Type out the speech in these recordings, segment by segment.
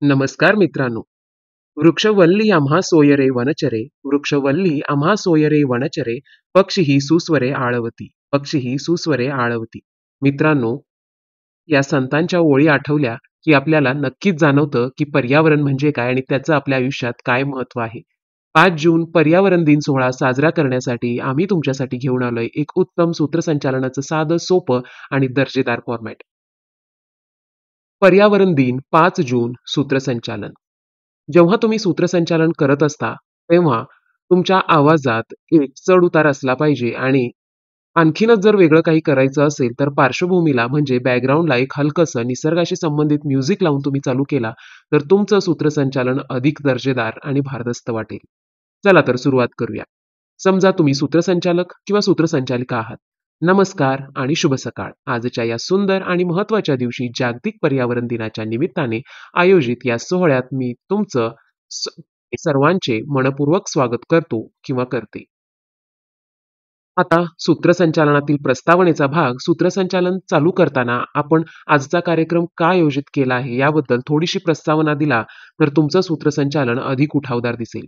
नमस्कार मित्रांनो. वृक्षवल्ली आम्हा सोयरे वनचरे, वृक्षवल्ली आम्हा सोयरे वनचरे, पक्षी सुस्वरे आळवती, पक्षी सुस्वरे आळवती. मित्रांनो, या संतांच्या ओळी आठवल्या की आपल्याला नक्कीच जाणवतं की पर्यावरण म्हणजे काय आणि त्याचं आपल्या आयुष्यात काय महत्व आहे. 5 जून पर्यावरण दिन सोहळा साजरा करण्यासाठी आम्ही तुमच्यासाठी घेऊन आलोय एक उत्तम सूत्रसंचालनाचं साधं, सोपं आणि दर्जेदार फॉर्मॅट. पर्यावरण दिन 5 जून सूत्रसंचालन. जेव्हा तुम्ही सूत्रसंचालन करत असता, तेव्हा तुमच्या आवाजात एक चढ-उतार असला पाहिजे आणि आणखीनच जर वेगळं काही करायचं असेल, तर पार्श्वभूमीला म्हणजे बॅकग्राऊंडला एक हलकंसं निसर्गाशी संबंधित म्युझिक लावून तुम्ही चालू केला, तर तुमचं सूत्रसंचालन अधिक दर्जेदार आणि भारदस्त वाटेल. चला तर सुरुवात करूया. समजा तुम्ही सूत्रसंचालक किंवा सूत्रसंचालिका आहात. नमस्कार आणि शुभ सकाळ. आजच्या या सुंदर आणि महत्त्वाच्या दिवशी जागतिक पर्यावरण दिनाच्या निमित्ताने आयोजित या सोहळ्यात मी तुमचं स सर्वांचे मनःपूर्वक स्वागत करतो किंवा करते. आता सूत्रसंचालनातील प्रस्तावनेचा भाग सूत्रसंचालन चालू करताना आपण आजचा कार्यक्रम का आयोजित केला आहे याबद्दल थोडीशी प्रस्तावना दिला तर तुमचं सूत्रसंचालन अधिक उठावदार दिसेल.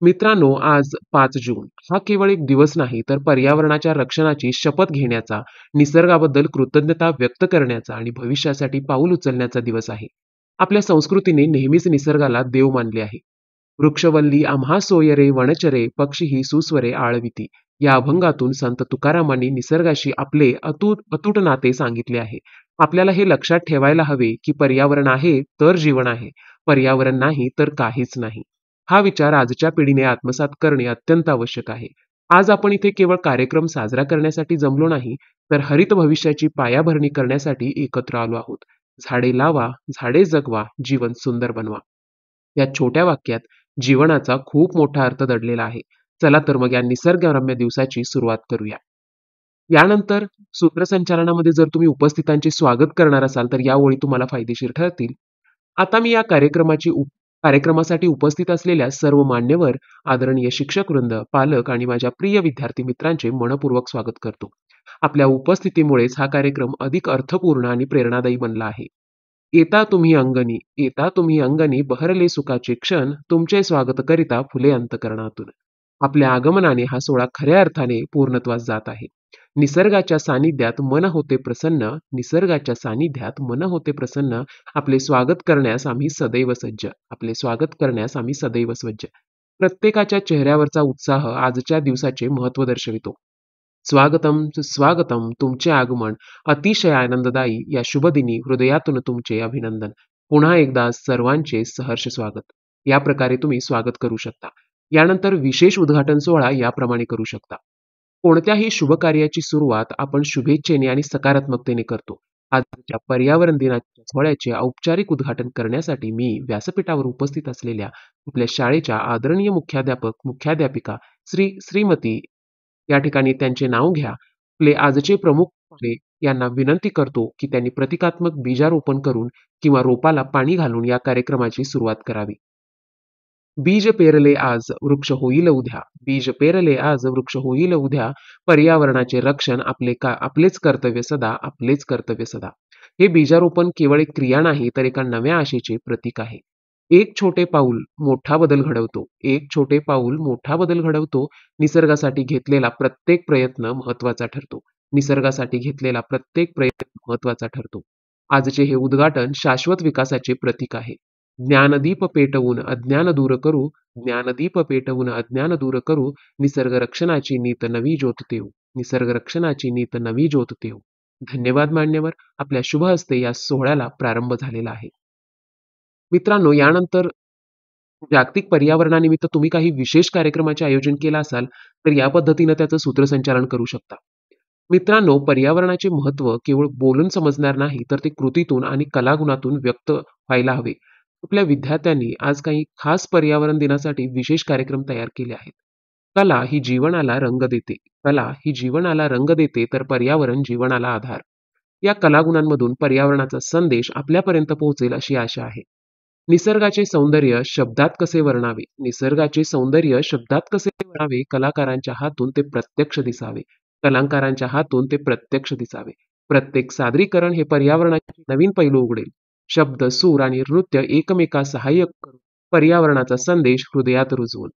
मित्रांनो, आज 5 जून हा केवळ एक दिवस नाही, तर पर्यावरणाच्या रक्षणाची शपथ घेण्याचा, निसर्गाबद्दल कृतज्ञता व्यक्त करण्याचा आणि भविष्यासाठी पाऊल उचलण्याचा दिवस आहे. आपल्या संस्कृतीने नेहमीच निसर्गाला देव मानले आहे. वृक्षवल्ली आम्हा सोयरे वनचरे, पक्षी सुस्वरे आळविती या अभंगातून संत तुकारामांनी निसर्गाशी आपले अतूट नाते सांगितले आहे. आपल्याला हे लक्षात ठेवायला हवे की पर्यावरण आहे तर जीवन आहे, पर्यावरण नाही तर काहीच नाही. हा विचार आजच्या पिढीने आत्मसात करणे अत्यंत आवश्यक आहे. आज आपण इथे केवळ कार्यक्रम साजरा करण्यासाठी जमलो नाही, तर हरित भविष्याची पायाभरणी करण्यासाठी एकत्र आलो आहोत. झाडे लावा, झाडे जगवा, जीवन सुंदर बनवा. या छोट्या वाक्यात जीवनाचा खूप मोठा अर्थ दडलेला आहे. चला तर मग या निसर्गरम्य दिवसाची सुरुवात करूया. यानंतर सूत्रसंचालनामध्ये जर तुम्ही उपस्थितांचे स्वागत करणार असाल, तर या ओळी तुम्हाला फायदेशीर ठरतील. आता मी या कार्यक्रमासाठी उपस्थित असलेल्या सर्व मान्यवर, आदरणीय शिक्षकवृंद, पालक आणि माझ्या प्रिय विद्यार्थी मित्रांचे मनःपूर्वक स्वागत करतो. आपल्या उपस्थितीमुळेच हा कार्यक्रम अधिक अर्थपूर्ण आणि प्रेरणादायी बनला आहे. येता तुम्ही अंगणी बहरले सुखाचे क्षण, तुमचे स्वागत करिता फुले अंतःकरणातून. आपल्या आगमनाने हा सोहळा खऱ्या अर्थाने पूर्णत्वास जात आहे. निसर्गाच्या सानिध्यात मन होते प्रसन्न, निसर्गाच्या सानिध्यात मन होते प्रसन्न. आपले स्वागत करण्यास आम्ही सदैव सज्ज, आपले स्वागत करण्यास आम्ही सदैव सज्ज. प्रत्येकाच्या चेहऱ्यावरचा उत्साह आजच्या दिवसाचे महत्त्व दर्शवितो. स्वागतम सुस्वागतम, तुमचे आगमन अतिशय आनंददायी. या शुभदिनी हृदयातून तुमचे अभिनंदन. पुन्हा एकदा सर्वांचे सहर्ष स्वागत. या प्रकारे तुम्ही स्वागत करू शकता. यानंतर विशेष उद्घाटन सोहळा याप्रमाणे करू शकता. कोणत्याही शुभ कार्याची सुरुवात आपण शुभेच्छेने आणि सकारात्मकतेने करतो. आजच्या पर्यावरण दिनाच्या सोहळ्याचे औपचारिक उद्घाटन करण्यासाठी मी व्यासपीठावर उपस्थित असलेल्या आपल्या शाळेच्या आदरणीय मुख्याध्यापिका श्रीमती या ठिकाणी त्यांचे नाव घ्या. आपले आजचे प्रमुख पाहुणे यांना विनंती करतो की त्यांनी प्रतिकात्मक बीजारोपण करून किंवा रोपाला पाणी घालून या कार्यक्रमाची सुरुवात करावी. बीज पेरले आज वृक्ष होईल उद्या, बीज पेरले आज वृक्ष होईल उद्या. पर्यावरणाचे रक्षण आपलेच कर्तव्य सदा, आपलेच कर्तव्य सदा. हे बीजारोपण केवळ एक क्रिया नाही, तर एका नव्या आशेचे प्रतीक आहे. एक छोटे पाऊल मोठा बदल घडवतो, एक छोटे पाऊल मोठा बदल घडवतो. निसर्गासाठी घेतलेला प्रत्येक प्रयत्न महत्वाचा ठरतो, निसर्गासाठी घेतलेला प्रत्येक प्रयत्न महत्वाचा ठरतो. आजचे हे उद्घाटन शाश्वत विकासाचे प्रतीक आहे. ज्ञानदीप पेटवून अज्ञान दूर करू, ज्ञानदीप पेटवून अज्ञान दूर करू. निसर्ग रक्षणाची नीत नवी ज्योत देऊ, निसर्ग रक्षणाची नीत नवी ज्योत देऊ. धन्यवाद मान्यवर. आपल्या शुभ हस्ते या सोहळ्याला प्रारंभ झालेला आहे. मित्रांनो, यानंतर जागतिक पर्यावरणानिमित्त तुम्ही काही विशेष कार्यक्रमाचे आयोजन केलं असाल, तर या पद्धतीनं त्याचं सूत्रसंचालन करू शकता. मित्रांनो, पर्यावरणाचे महत्त्व केवळ बोलून समजणार नाही, तर ते कृतीतून आणि कलागुणातून व्यक्त व्हायला हवे. आपल्या विद्यार्थ्यांनी आज काही खास पर्यावरण दिनासाठी विशेष कार्यक्रम तयार केले आहेत. कला ही जीवनाला रंग देते, कला ही जीवनाला रंग देते, तर पर्यावरण जीवनाला आधार. या कलागुणांमधून पर्यावरणाचा संदेश आपल्यापर्यंत पोहोचेल अशी आशा आहे. निसर्गाचे सौंदर्य शब्दात कसे वर्णावे, निसर्गाचे सौंदर्य शब्दात कसे वर्णावे. कलाकारांच्या हातून ते प्रत्यक्ष दिसावे, कलाकारांच्या हातून ते प्रत्यक्ष दिसावे. प्रत्येक सादरीकरण हे पर्यावरणाचे नवीन पैलू उघडेल. शब्द, सूर आणि नृत्य एकमेकास सहाय्य करून पर्यावरणाचा संदेश हृदयात रुजवून.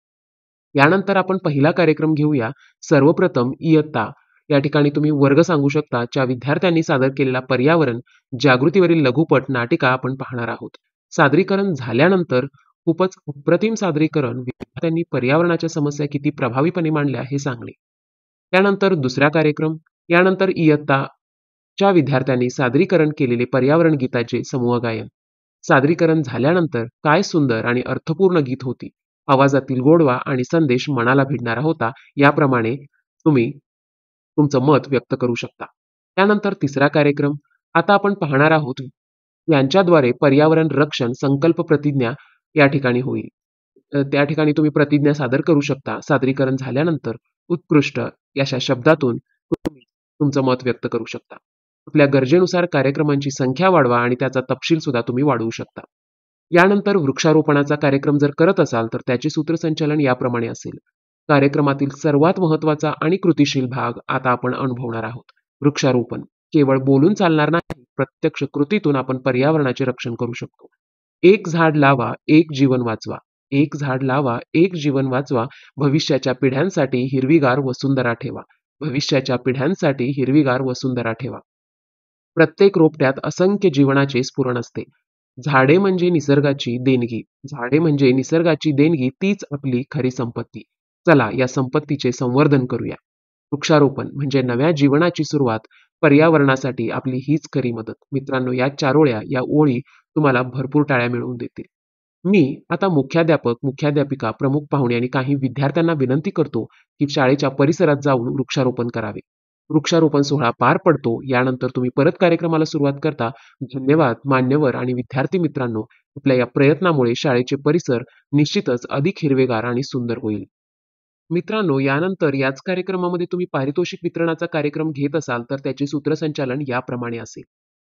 यानंतर आपण पहिला कार्यक्रम घेऊया. सर्वप्रथम इयत्ता या ठिकाणी तुम्ही वर्ग सांगू शकता. ज्या विद्यार्थ्यांनी सादर केलेला पर्यावरण जागृतीवरील लघुपट नाटिका आपण पाहणार आहोत. सादरीकरण झाल्यानंतर खूपच अप्रतिम सादरीकरण, विद्यार्थ्यांनी पर्यावरणाच्या समस्या किती प्रभावीपणे मांडल्या हे सांगणे. त्यानंतर दुसरा कार्यक्रम, यानंतर इयत्ताच्या विद्यार्थ्यांनी सादरीकरण केलेले पर्यावरण गीताचे समूह गायन. सादरीकरण झाल्यानंतर काय सुंदर आणि अर्थपूर्ण गीत होती. आवाजातील गोडवा आणि संदेश मनाला भिडणारा होता. याप्रमाणे तुम्ही तुमचं मत व्यक्त करू शकता. त्यानंतर तिसरा कार्यक्रम आता आपण पाहणार आहोत. यांच्याद्वारे पर्यावरण रक्षण संकल्प प्रतिज्ञा या ठिकाणी होईल. त्या ठिकाणी तुम्ही प्रतिज्ञा सादर करू शकता. सादरीकरण झाल्यानंतर उत्कृष्ट अशा शब्दातून तुम्ही तुमचं मत व्यक्त करू शकता. आपल्या गरजेनुसार कार्यक्रमांची संख्या वाढवा आणि त्याचा तपशील सुद्धा तुम्ही वाढवू शकता. यानंतर वृक्षारोपणाचा कार्यक्रम जर करत असाल तर त्याचे सूत्रसंचालन याप्रमाणे असेल. कार्यक्रमातील सर्वात महत्त्वाचा आणि कृतिशील भाग आता आपण अनुभवणार आहोत. वृक्षारोपण केवळ बोलून चालणार नाही, प्रत्यक्ष कृतीतून आपण पर्यावरणाचे रक्षण करू शकतो. एक झाड लावा, एक जीवन वाचवा. एक झाड लावा, एक जीवन वाचवा. भविष्याच्या पिढ्यांसाठी हिरवीगार वसुंधरा ठेवा. भविष्याच्या पिढ्यांसाठी हिरवीगार वसुंधरा ठेवा. प्रत्येक रोपट्यात असंख्य जीवनाचे स्फुरण असते. झाडे म्हणजे निसर्गाची देणगी. झाडे म्हणजे निसर्गाची देणगी, तीच आपली खरी संपत्ती. चला या संपत्तीचे संवर्धन करूया. वृक्षारोपण म्हणजे नव्या जीवनाची सुरुवात. पर्यावरणासाठी आपली हीच खरी मदत. मित्रांनो, या चारोळ्या, या ओळी तुम्हाला भरपूर टाळ्या मिळवून देतील. मी आता मुख्याध्यापक, मुख्याध्यापिका, प्रमुख पाहुणे आणि काही विद्यार्थ्यांना विनंती करतो की शाळेच्या परिसरात जाऊन वृक्षारोपण करावे. वृक्षारोपण सोहळा पार पडतो. यानंतर तुम्ही परत कार्यक्रमाला सुरुवात करता. धन्यवाद मान्यवर आणि विद्यार्थी मित्रांनो. आपल्या या प्रयत्नामुळे शाळेचे परिसर निश्चितच अधिक हिरवेगार आणि सुंदर होईल. मित्रांनो, यानंतर याच कार्यक्रमामध्ये तुम्ही पारितोषिक वितरणाचा कार्यक्रम घेत असाल तर त्याचे सूत्रसंचालन याप्रमाणे असेल.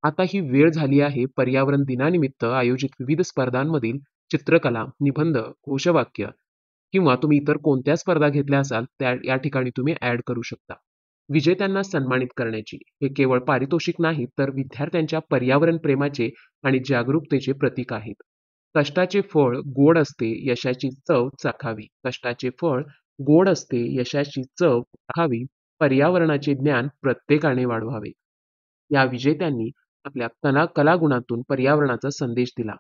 आता ही वेळ झाली आहे पर्यावरण दिनानिमित्त आयोजित विविध स्पर्धांमधील चित्रकला, निबंध, घोषवाक्य किंवा तुम्ही इतर कोणत्या स्पर्धा घेतल्या असाल त्या या ठिकाणी तुम्ही ऍड करू शकता. विजेत्यांना सन्मानित करण्याची हे केवळ पारितोषिक नाही तर विद्यार्थ्यांच्या पर्यावरण प्रेमाचे आणि जागरूकतेचे प्रतीक आहेत. कष्टाचे फळ गोड असते, यशाची चव चाखावी. कष्टाचे फळ गोड असते, यशाची चव चाखावी. पर्यावरणाचे ज्ञान प्रत्येकाने वाढवावे. या विजेत्यांनी आपल्या कलागुणातून पर्यावरणाचा संदेश दिला.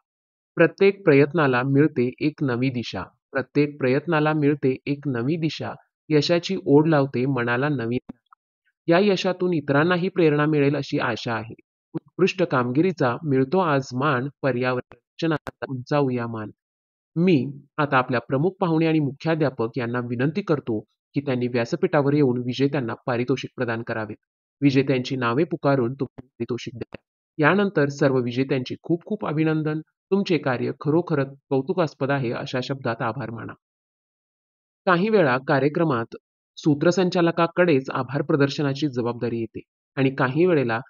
प्रत्येक प्रयत्नाला मिळते एक नवी दिशा. प्रत्येक प्रयत्नाला मिळते एक नवी दिशा. यशाची ओढ लावते मनाला नवी. या यशातून इतरांनाही प्रेरणा मिळेल अशी आशा आहे. उत्कृष्ट कामगिरीचा मिळतो आज मान. पर्यावरण रक्षणाचा उंचावूया मान. मी आता आपल्या प्रमुख पाहुणे आणि मुख्याध्यापक यांना विनंती करतो की त्यांनी व्यासपीठावर येऊन विजेत्यांना पारितोषिक प्रदान करावे. विजेत्यांची नावे पुकारून तुम्ही पारितोषिक द्या. यानंतर सर्व विजेत्यांचे खूप खूप अभिनंदन. तुमचे कार्य खरोखरच कौतुकास्पद आहे अशा शब्दात आभार माना. काही वेळा कार्यक्रमात सूत्रसंचालकाकडेच आभार प्रदर्शनाची जबाबदारी येते आणि काही वेळेला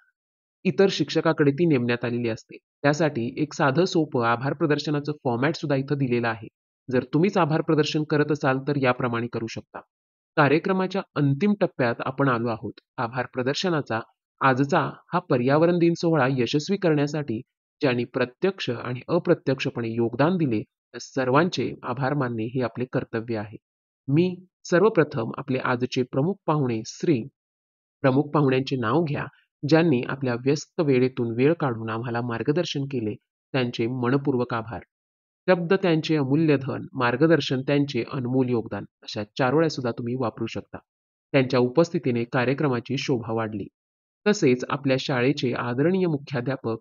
इतर शिक्षकाकडे ती नेमण्यात आलेली असते. त्यासाठी एक साधं सोपं आभार प्रदर्शनाचं फॉर्मॅट सुद्धा इथं दिलेलं आहे. जर तुम्हीच आभार प्रदर्शन करत असाल तर याप्रमाणे करू शकता. कार्यक्रमाच्या अंतिम टप्प्यात आपण आलो आहोत. आभार प्रदर्शनाचा आजचा हा पर्यावरण दिन सोहळा यशस्वी करण्यासाठी ज्यांनी प्रत्यक्ष आणि अप्रत्यक्षपणे योगदान दिले त्या सर्वांचे आभार मानणे हे आपले कर्तव्य आहे. मी सर्वप्रथम आपले आजचे प्रमुख पाहुणे प्रमुख पाहुण्यांचे नाव घ्या ज्यांनी आपल्या व्यस्त वेळेतून वेळ काढून आम्हाला मार्गदर्शन केले. त्यांचे मनपूर्वक आभार. शब्द त्यांचे अमूल्य धन, मार्गदर्शन त्यांचे अनमोल योगदान अशा चारोळ्या सुद्धा तुम्ही वापरू शकता. त्यांच्या उपस्थितीने कार्यक्रमाची शोभा वाढली. तसेच आपल्या शाळेचे आदरणीय मुख्याध्यापक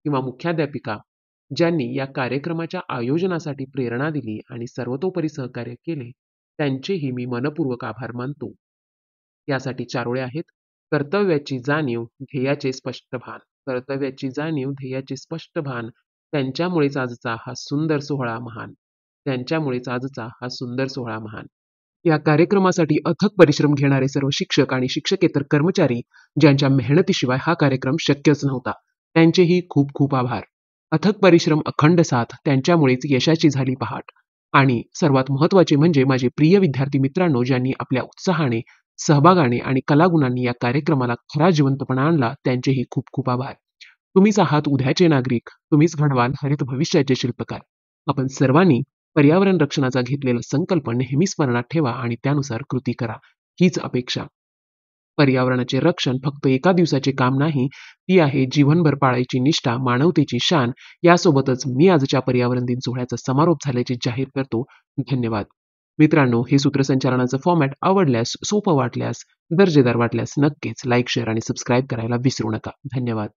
किंवा मुख्याध्यापिका ज्यांनी या कार्यक्रमाच्या आयोजनासाठी प्रेरणा दिली आणि सर्वतोपरी सहकार्य केले त्यांचेही मी मनपूर्वक आभार मानतो. यासाठी चारोळे आहेत. कर्तव्याची जाणीव, ध्येयाचे स्पष्ट भान. कर्तव्याची जाणीव, ध्येयाचे स्पष्ट भान. त्यांच्यामुळेच आजचा हा सुंदर सोहळा महान. त्यांच्यामुळेच आजचा हा सुंदर सोहळा महान. या कार्यक्रमासाठी अथक परिश्रम घेणारे सर्व शिक्षक आणि शिक्षकेतर कर्मचारी ज्यांच्या मेहनतीशिवाय हा कार्यक्रम शक्यच नव्हता त्यांचेही खूप खूप आभार. अथक परिश्रम, अखंड साथ, त्यांच्यामुळेच यशाची झाली पहाट. आणि सर्वात महत्त्वाचे म्हणजे माझे प्रिय विद्यार्थी मित्रांनो ज्यांनी आपल्या उत्साहाने, सहभागाने आणि कलागुणांनी या कार्यक्रमाला खरा जिवंतपणा आणला त्यांचेही खूप खूप आभार. तुम्हीच आहात उद्याचे नागरिक, तुम्हीच घडवाल हरित भविष्याचे शिल्पकार. आपण सर्वांनी पर्यावरण रक्षणाचा घेतलेला संकल्प नेहमी स्मरणात ठेवा आणि त्यानुसार कृती करा. हीच अपेक्षा. पर्यावरणाचे रक्षण फक्त एका दिवसाचे काम नाही, ती आहे जीवनभर पाळायची निष्ठा, मानवतेची शान. यासोबतच मी आजच्या पर्यावरण दिन सोहळ्याचा समारोप झाल्याचे जाहीर करतो. धन्यवाद. मित्रांनो, हे सूत्रसंचालनाचं फॉर्मॅट आवडल्यास, सोपं वाटल्यास, दर्जेदार वाटल्यास नक्कीच लाईक, शेअर आणि सबस्क्राईब करायला विसरू नका. धन्यवाद.